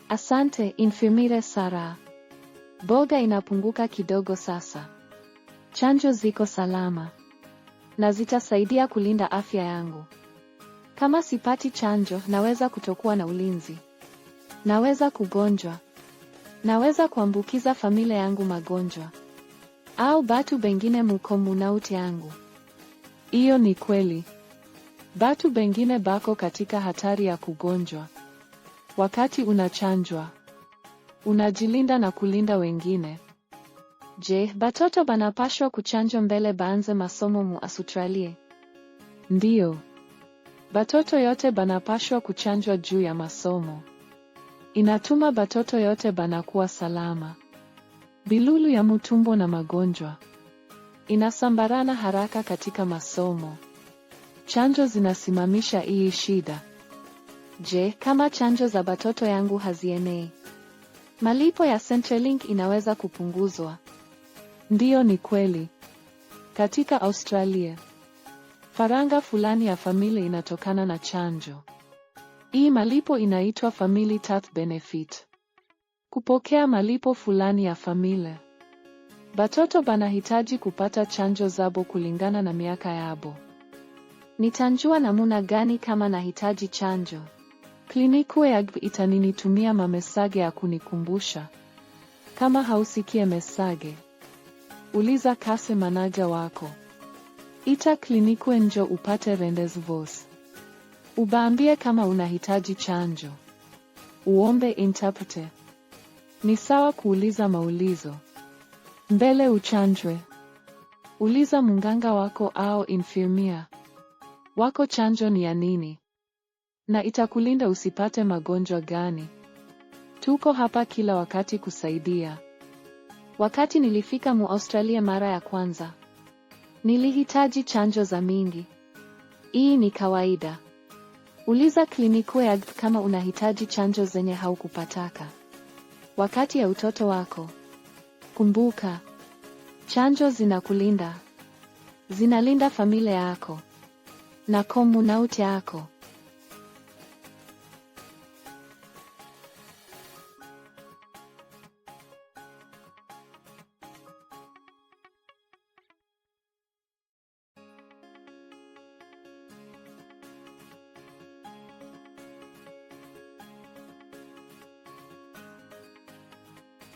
Asante, Infirmire Sara. Boga inapunguka kidogo sasa. Chanjo ziko salama. Na zitasaidia kulinda afya yangu. Kama sipati chanjo, naweza kutokuwa na ulinzi. Naweza kugonjwa. Naweza kuambukiza familia yangu magonjwa. Au batu bengine muko munauti yangu. Iyo ni kweli. Batu bengine bako katika hatari ya kugonjwa. Wakati unachanjwa, unajilinda na kulinda wengine. Je, batoto banapashwa kuchanjwa mbele baanze masomo mu Australia? Ndiyo. Batoto yote banapashwa kuchanjwa juu ya masomo. Inatuma batoto yote banakuwa salama. Bilulu ya mutumbo na magonjwa inasambarana haraka katika masomo. Chanjo zinasimamisha hii shida. Je, kama chanjo za batoto yangu hazienei, malipo ya Centrelink inaweza kupunguzwa? Ndiyo, ni kweli. Katika Australia, faranga fulani ya familia inatokana na chanjo. Hii malipo inaitwa Family Tax Benefit. Kupokea malipo fulani ya familia, batoto banahitaji kupata chanjo zabo kulingana na miaka yabo. Nitanjua namuna gani kama nahitaji chanjo? Kliniku ya GB itaninitumia mamesage ya kunikumbusha. Kama hausikie mesage, uliza kase manaja wako. Ita kliniku njo upate rendezvous. Ubaambie kama unahitaji chanjo. Uombe interpreter. Ni sawa kuuliza maulizo mbele uchanjwe. Uliza munganga wako au infirmia wako chanjo ni ya nini, na itakulinda usipate magonjwa gani. Tuko hapa kila wakati kusaidia. Wakati nilifika mu Australia mara ya kwanza, nilihitaji chanjo za mingi. Hii ni kawaida. Uliza kliniku ya GB kama unahitaji chanjo zenye haukupataka wakati ya utoto wako. Kumbuka, chanjo zinakulinda. Zinalinda familia yako na komunauti yako.